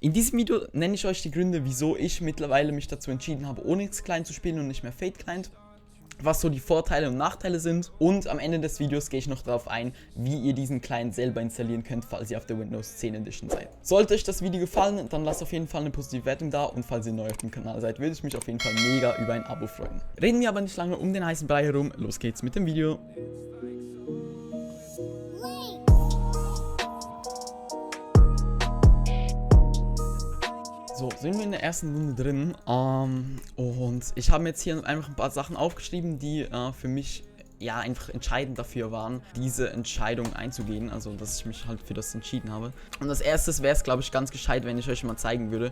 In diesem Video nenne ich euch die Gründe, wieso ich mittlerweile mich dazu entschieden habe, Onyx Client zu spielen und nicht mehr Fate Client. Was so die Vorteile und Nachteile sind, und am Ende des Videos gehe ich noch darauf ein, wie ihr diesen Client selber installieren könnt, falls ihr auf der Windows 10 Edition seid. Sollte euch das Video gefallen, dann lasst auf jeden Fall eine positive Wertung da, und falls ihr neu auf dem Kanal seid, würde ich mich auf jeden Fall mega über ein Abo freuen. Reden wir aber nicht lange um den heißen Brei herum, los geht's mit dem Video. So, sind wir in der ersten Runde drin, und ich habe mir jetzt hier einfach ein paar Sachen aufgeschrieben, die für mich ja einfach entscheidend dafür waren, diese Entscheidung einzugehen, also dass ich mich halt für das entschieden habe. Und als erstes wäre es, glaube ich, ganz gescheit, wenn ich euch mal zeigen würde,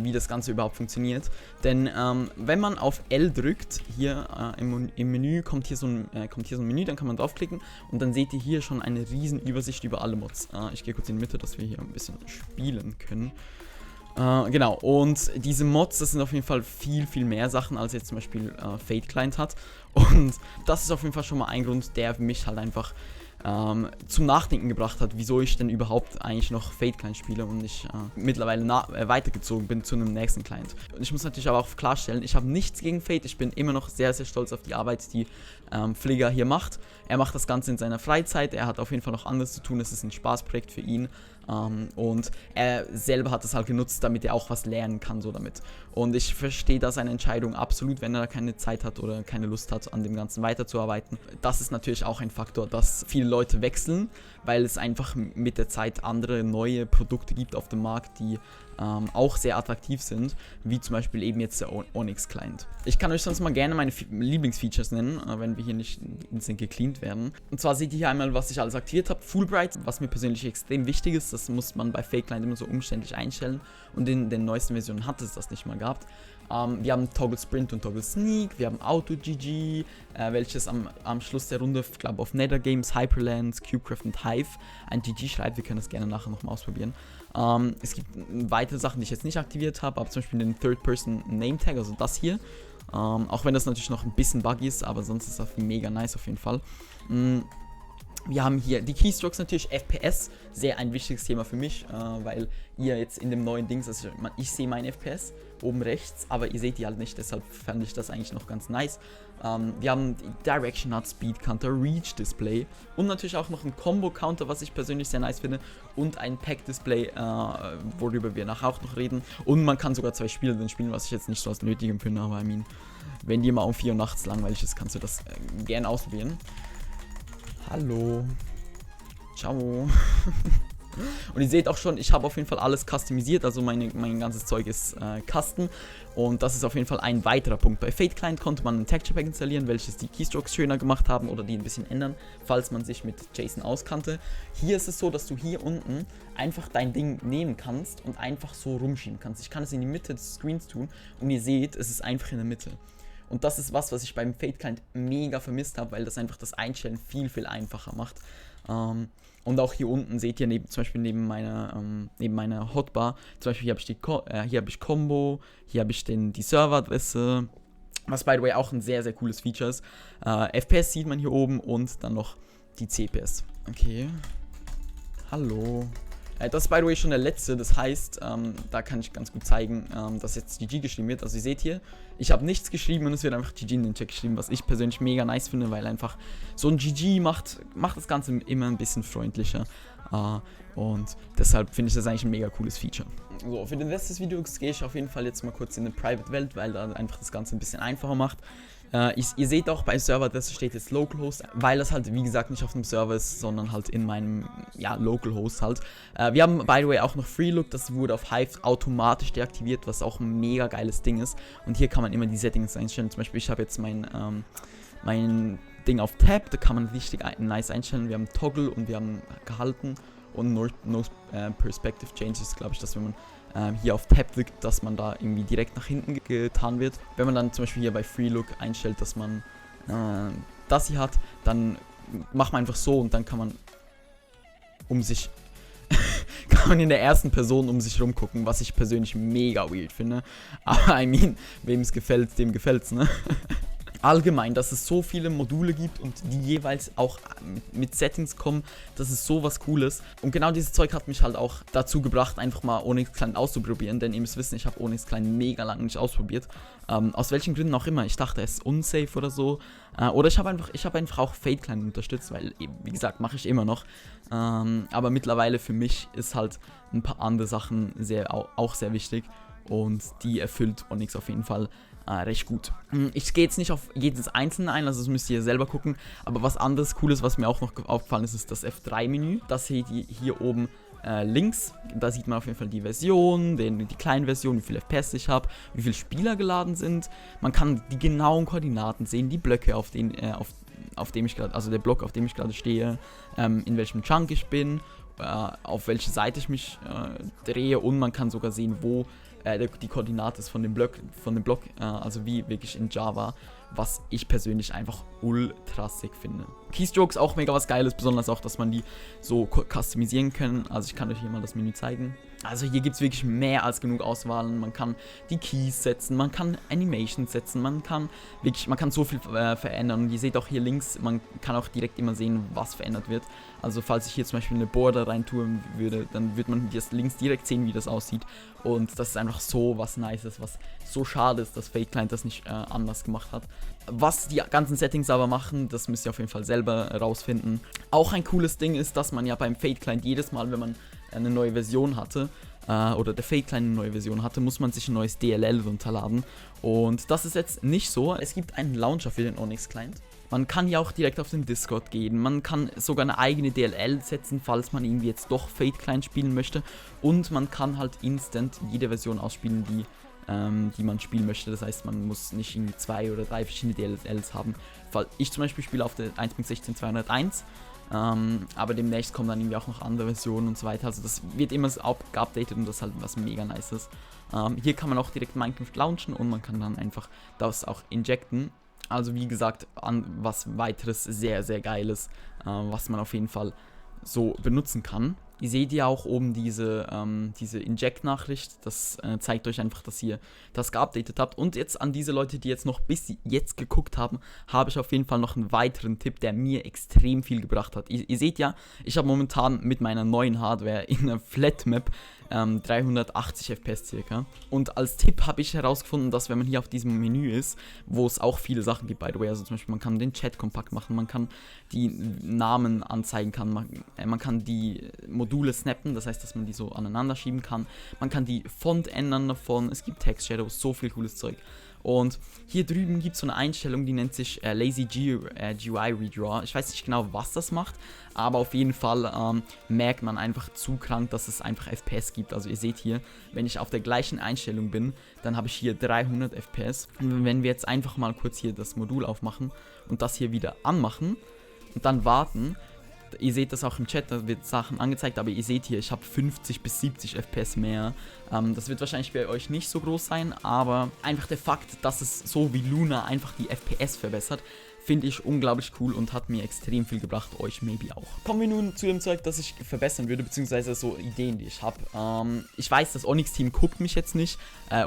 wie das Ganze überhaupt funktioniert. Denn wenn man auf L drückt, hier im Menü kommt hier so ein Menü, dann kann man draufklicken und dann seht ihr hier schon eine riesen Übersicht über alle Mods. Ich gehe kurz in die Mitte, dass wir hier ein bisschen spielen können. Genau, und diese Mods, das sind auf jeden Fall viel mehr Sachen, als jetzt zum Beispiel Fate Client hat. Und das ist auf jeden Fall schon mal ein Grund, der mich halt einfach zum Nachdenken gebracht hat, wieso ich denn überhaupt eigentlich noch Fate Client spiele und nicht mittlerweile weitergezogen bin zu einem nächsten Client. Und ich muss natürlich aber auch klarstellen, ich habe nichts gegen Fate, ich bin immer noch sehr stolz auf die Arbeit, die Fligger hier macht. Er macht das Ganze in seiner Freizeit, er hat auf jeden Fall noch anderes zu tun, es ist ein Spaßprojekt für ihn. Und er selber hat es halt genutzt, damit er auch was lernen kann so damit. Und ich verstehe da seine Entscheidung absolut, wenn er da keine Zeit hat oder keine Lust hat, an dem Ganzen weiterzuarbeiten. Das ist natürlich auch ein Faktor, dass viele Leute wechseln, weil es einfach mit der Zeit andere neue Produkte gibt auf dem Markt, die auch sehr attraktiv sind, wie zum Beispiel eben jetzt der Onyx Client. Ich kann euch sonst mal gerne meine Lieblingsfeatures nennen, wenn wir hier nicht instant gecleant werden. Und zwar seht ihr hier einmal, was ich alles aktiviert habe. Fulbright, was mir persönlich extrem wichtig ist, das muss man bei Fate Client immer so umständlich einstellen, und in den neuesten Versionen hat es das nicht mal gehabt. Wir haben Toggle Sprint und Toggle Sneak, wir haben Auto GG, welches am Schluss der Runde, ich glaube auf Nether Games, Hyperlands, Cubecraft und Hive ein GG schreibt. Wir können das gerne nachher nochmal ausprobieren. Es gibt weitere Sachen, die ich jetzt nicht aktiviert habe, aber zum Beispiel den Third-Person Name Tag, also das hier. Auch wenn das natürlich noch ein bisschen buggy ist, aber sonst ist das mega nice auf jeden Fall. Wir haben hier die Keystrokes natürlich, FPS, sehr ein wichtiges Thema für mich, weil ihr jetzt in dem neuen Dings, also ich sehe meinen FPS oben rechts, aber ihr seht die halt nicht, deshalb fand ich das eigentlich noch ganz nice. Wir haben die Direction Nut, Speed Counter, Reach Display und natürlich auch noch ein Combo Counter, was ich persönlich sehr nice finde, und ein Pack Display, worüber wir nachher auch noch reden, und man kann sogar 2 Spiele drin spielen, was ich jetzt nicht so als nötig empfinde, aber wenn dir mal um 4 Uhr nachts langweilig ist, kannst du das gerne ausprobieren. Hallo. Ciao. Und ihr seht auch schon, ich habe auf jeden Fall alles customisiert, also mein ganzes Zeug ist custom, und das ist auf jeden Fall ein weiterer Punkt. Bei Fate Client konnte man ein Texture Pack installieren, welches die Keystrokes schöner gemacht haben oder die ein bisschen ändern, falls man sich mit JSON auskannte. Hier ist es so, dass du hier unten einfach dein Ding nehmen kannst und einfach so rumschieben kannst. Ich kann es in die Mitte des Screens tun und ihr seht, es ist einfach in der Mitte. Und das ist was ich beim Fate Client mega vermisst habe, weil das einfach das Einstellen viel einfacher macht. Und auch hier unten seht ihr zum Beispiel neben meiner Hotbar, zum Beispiel hier habe ich Combo, hier habe ich die Serveradresse, was by the way auch ein sehr cooles Feature ist. FPS sieht man hier oben und dann noch die CPS. Okay. Hallo. Das ist by the way schon der letzte, das heißt, da kann ich ganz gut zeigen, dass jetzt GG geschrieben wird. Also ihr seht hier, ich habe nichts geschrieben und es wird einfach GG in den Chat geschrieben, was ich persönlich mega nice finde, weil einfach so ein GG macht das Ganze immer ein bisschen freundlicher. Und deshalb finde ich das eigentlich ein mega cooles Feature. So, für den Rest des Videos gehe ich auf jeden Fall jetzt mal kurz in eine Private-Welt, weil da einfach das Ganze ein bisschen einfacher macht. Ihr seht auch bei Server, das steht jetzt Localhost, weil das halt wie gesagt nicht auf dem Server ist, sondern halt in meinem Localhost halt. Wir haben by the way auch noch Freelook, das wurde auf Hive automatisch deaktiviert, was auch ein mega geiles Ding ist. Und hier kann man immer die Settings einstellen. Zum Beispiel, ich habe jetzt mein Ding auf Tab, da kann man richtig nice einstellen. Wir haben Toggle und wir haben gehalten, und No Perspective Changes, glaube ich, dass wenn man hier auf Tab drückt, dass man da irgendwie direkt nach hinten getan wird. Wenn man dann zum Beispiel hier bei Freelook einstellt, dass man das hier hat, dann macht man einfach so und dann kann man kann man in der ersten Person um sich rumgucken, was ich persönlich mega weird finde. Aber wem es gefällt, dem gefällt's, ne? allgemein, dass es so viele Module gibt und die jeweils auch mit Settings kommen, das ist so was Cooles. Und genau dieses Zeug hat mich halt auch dazu gebracht, einfach mal Onyx Client auszuprobieren, denn ihr müsst wissen, ich habe Onyx Client mega lange nicht ausprobiert. Aus welchen Gründen auch immer. Ich dachte, es ist unsafe oder so. Oder ich habe einfach auch Fade Client unterstützt, weil, wie gesagt, mache ich immer noch. Aber mittlerweile für mich ist halt ein paar andere Sachen auch sehr wichtig und die erfüllt Onyx auf jeden Fall recht gut. Ich gehe jetzt nicht auf jedes Einzelne ein, also das müsst ihr selber gucken. Aber was anderes Cooles, was mir auch noch aufgefallen ist, ist das F3-Menü. Das seht ihr hier oben links. Da sieht man auf jeden Fall die Version, die kleine Version, wie viel FPS ich habe, wie viele Spieler geladen sind. Man kann die genauen Koordinaten sehen, die Blöcke, auf dem ich gerade, also der Block, auf dem ich gerade stehe, in welchem Chunk ich bin, auf welche Seite ich mich drehe, und man kann sogar sehen, wo die Koordinate ist von dem Block, also wie wirklich in Java, was ich persönlich einfach ultra sick finde. Keystrokes auch mega was Geiles, besonders auch, dass man die so customisieren kann. Also ich kann euch hier mal das Menü zeigen. Also hier gibt es wirklich mehr als genug Auswahlen. Man kann die Keys setzen, man kann Animations setzen, man kann so viel verändern. Und ihr seht auch hier links, man kann auch direkt immer sehen, was verändert wird. Also falls ich hier zum Beispiel eine Border rein tun würde, dann wird man das links direkt sehen, wie das aussieht. Und das ist einfach so was Nices, was so schade ist, dass Fade Client das nicht anders gemacht hat. Was die ganzen Settings aber machen, das müsst ihr auf jeden Fall selber rausfinden. Auch ein cooles Ding ist, dass man ja beim Fade Client jedes Mal, wenn man eine neue Version hatte, oder der Fade Client eine neue Version hatte, muss man sich ein neues DLL runterladen. Und das ist jetzt nicht so. Es gibt einen Launcher für den Onyx Client. Man kann ja auch direkt auf den Discord gehen. Man kann sogar eine eigene DLL setzen, falls man irgendwie jetzt doch Fade Client spielen möchte. Und man kann halt instant jede Version ausspielen, die man spielen möchte. Das heißt, man muss nicht irgendwie 2 oder 3 verschiedene DLLs haben. Ich zum Beispiel spiele auf der 1.16.201. Aber demnächst kommen dann irgendwie auch noch andere Versionen und so weiter. Also das wird immer geupdatet und das ist halt was mega Nices. Hier kann man auch direkt Minecraft launchen und man kann dann einfach das auch injecten. Also wie gesagt, was weiteres sehr, sehr Geiles, was man auf jeden Fall so benutzen kann. Ihr seht ja auch oben diese Inject-Nachricht, das zeigt euch einfach, dass ihr das geupdatet habt. Und jetzt an diese Leute, die jetzt noch bis jetzt geguckt haben, habe ich auf jeden Fall noch einen weiteren Tipp, der mir extrem viel gebracht hat. Ihr seht ja, ich habe momentan mit meiner neuen Hardware in einer Flatmap 380 FPS circa. Und als Tipp habe ich herausgefunden, dass wenn man hier auf diesem Menü ist, wo es auch viele Sachen gibt, by the way, also zum Beispiel man kann den Chat kompakt machen, man kann die Namen anzeigen, man kann die Module snappen, das heißt, dass man die so aneinander schieben kann, man kann die Font ändern davon, es gibt Text Shadows, so viel cooles Zeug. Und hier drüben gibt es so eine Einstellung, die nennt sich Lazy GUI Redraw. Ich weiß nicht genau, was das macht, aber auf jeden Fall merkt man einfach zu krank, dass es einfach FPS gibt. Also ihr seht hier, wenn ich auf der gleichen Einstellung bin, dann habe ich hier 300 FPS. Und wenn wir jetzt einfach mal kurz hier das Modul aufmachen und das hier wieder anmachen und dann warten, ihr seht das auch im Chat, da wird Sachen angezeigt, aber ihr seht hier, ich habe 50 bis 70 FPS mehr. Das wird wahrscheinlich bei euch nicht so groß sein, aber einfach der Fakt, dass es so wie Luna einfach die FPS verbessert, finde ich unglaublich cool und hat mir extrem viel gebracht, euch maybe auch. Kommen wir nun zu dem Zeug, das ich verbessern würde, beziehungsweise so Ideen, die ich habe. Ich weiß, das Onyx-Team guckt mich jetzt nicht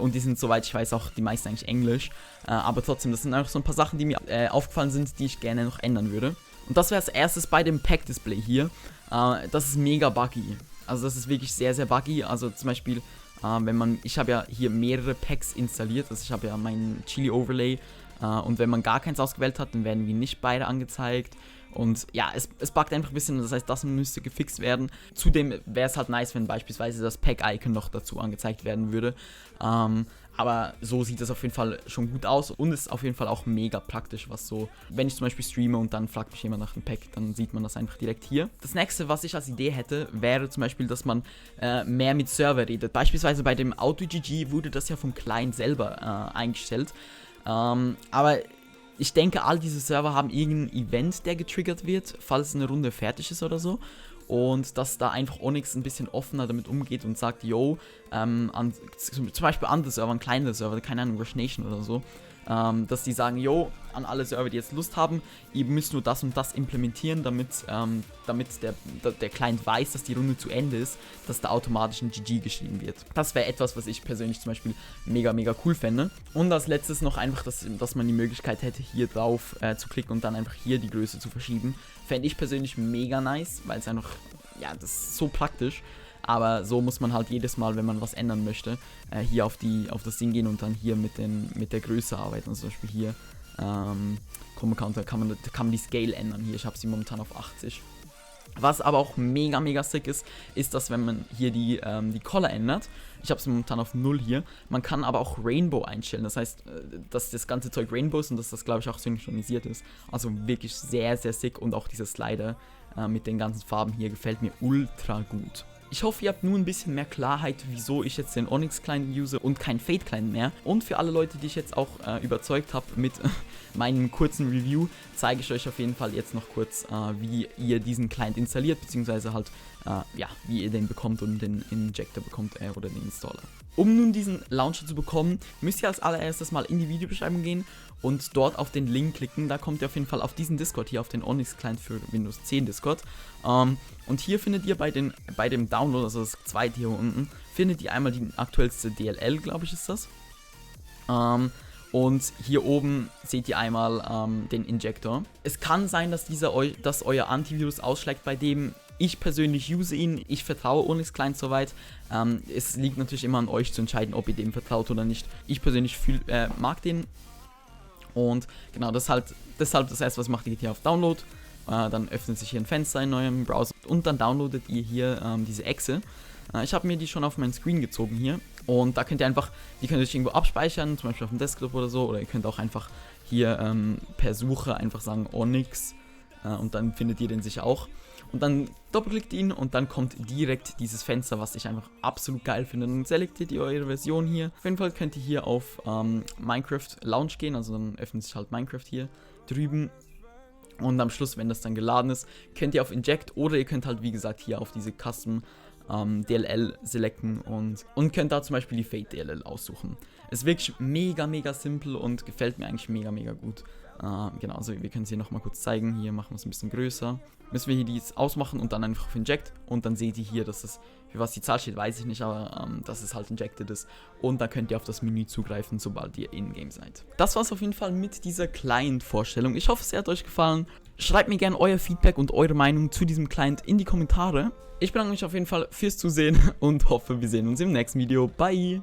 und die sind, soweit ich weiß, auch die meisten eigentlich Englisch, aber trotzdem, das sind einfach so ein paar Sachen, die mir aufgefallen sind, die ich gerne noch ändern würde. Und das wäre als erstes bei dem Pack-Display hier. Das ist mega buggy. Also das ist wirklich sehr, sehr buggy. Also zum Beispiel, ich habe ja hier mehrere Packs installiert. Also ich habe ja meinen Chili-Overlay. Und wenn man gar keins ausgewählt hat, dann werden wir nicht beide angezeigt. Und ja, es buggt einfach ein bisschen, das heißt, das müsste gefixt werden. Zudem wäre es halt nice, wenn beispielsweise das Pack-Icon noch dazu angezeigt werden würde. Aber so sieht es auf jeden Fall schon gut aus und ist auf jeden Fall auch mega praktisch, was so, wenn ich zum Beispiel streame und dann fragt mich jemand nach dem Pack, dann sieht man das einfach direkt hier. Das nächste, was ich als Idee hätte, wäre zum Beispiel, dass man mehr mit Server redet. Beispielsweise bei dem AutoGG wurde das ja vom Client selber eingestellt. Aber ich denke, all diese Server haben irgendein Event, der getriggert wird, falls eine Runde fertig ist oder so. Und dass da einfach Onyx ein bisschen offener damit umgeht und sagt, yo, zum Beispiel andere Server, ein kleiner Server, keine Ahnung, Rush Nation oder so, dass die sagen, yo, an alle Server, die jetzt Lust haben, ihr müsst nur das und das implementieren, damit der Client weiß, dass die Runde zu Ende ist, dass da automatisch ein GG geschrieben wird. Das wäre etwas, was ich persönlich zum Beispiel mega, mega cool fände. Und als letztes noch einfach, dass man die Möglichkeit hätte, hier drauf zu klicken und dann einfach hier die Größe zu verschieben. Fände ich persönlich mega nice, weil es einfach, ja, das ist so praktisch. Aber so muss man halt jedes Mal, wenn man was ändern möchte, hier auf das Ding gehen und dann hier mit der Größe arbeiten. Also zum Beispiel hier, Chroma Counter, kann man die Scale ändern. Hier, ich habe sie momentan auf 80. Was aber auch mega, mega sick ist, dass wenn man hier die Color ändert, ich habe es momentan auf 0 hier, man kann aber auch Rainbow einstellen. Das heißt, dass das ganze Zeug Rainbow ist und dass das, glaube ich, auch synchronisiert ist. Also wirklich sehr, sehr sick und auch dieser Slider mit den ganzen Farben hier gefällt mir ultra gut. Ich hoffe, ihr habt nun ein bisschen mehr Klarheit, wieso ich jetzt den Onyx-Client use und kein Fade-Client mehr. Und für alle Leute, die ich jetzt auch überzeugt habe mit meinem kurzen Review, zeige ich euch auf jeden Fall jetzt noch kurz, wie ihr diesen Client installiert, beziehungsweise halt, ja, wie ihr den bekommt und den Injector bekommt oder den Installer. Um nun diesen Launcher zu bekommen, müsst ihr als allererstes mal in die Videobeschreibung gehen und dort auf den Link klicken. Da kommt ihr auf jeden Fall auf diesen Discord hier, auf den Onyx Client für Windows 10 Discord. Und hier findet ihr bei dem Download, also das zweite hier unten, findet ihr einmal die aktuellste DLL, glaube ich ist das. Und hier oben seht ihr einmal den Injector. Es kann sein, dass dass euer Antivirus ausschlägt, bei dem ich persönlich use ihn. Ich vertraue Onyx Client soweit. Es liegt natürlich immer an euch zu entscheiden, ob ihr dem vertraut oder nicht. Ich persönlich mag den. Und genau, deshalb das erste, was macht, ihr geht hier auf Download. Dann öffnet sich hier ein Fenster in eurem Browser und dann downloadet ihr hier diese Exe. Ich habe mir die schon auf meinen Screen gezogen hier und da könnt ihr einfach, die könnt ihr euch irgendwo abspeichern, zum Beispiel auf dem Desktop oder so, oder ihr könnt auch einfach hier per Suche einfach sagen Onyx und dann findet ihr den sicher auch. Und dann doppelklickt ihn und dann kommt direkt dieses Fenster, was ich einfach absolut geil finde. Dann selektiert ihr eure Version hier. Auf jeden Fall könnt ihr hier auf Minecraft Launch gehen, also dann öffnet sich halt Minecraft hier drüben. Und am Schluss, wenn das dann geladen ist, könnt ihr auf Inject oder ihr könnt halt wie gesagt hier auf diese Custom DLL selecten und könnt da zum Beispiel die Fade DLL aussuchen. Ist wirklich mega, mega simpel und gefällt mir eigentlich mega, mega gut. Genau, also wir können es hier nochmal kurz zeigen. Hier machen wir es ein bisschen größer. Müssen wir hier dies ausmachen und dann einfach auf Inject. Und dann seht ihr hier, dass es, für was die Zahl steht, weiß ich nicht, aber dass es halt injected ist. Und dann könnt ihr auf das Menü zugreifen, sobald ihr in-game seid. Das war es auf jeden Fall mit dieser Client-Vorstellung. Ich hoffe, es hat euch gefallen. Schreibt mir gerne euer Feedback und eure Meinung zu diesem Client in die Kommentare. Ich bedanke mich auf jeden Fall fürs Zusehen und hoffe, wir sehen uns im nächsten Video. Bye!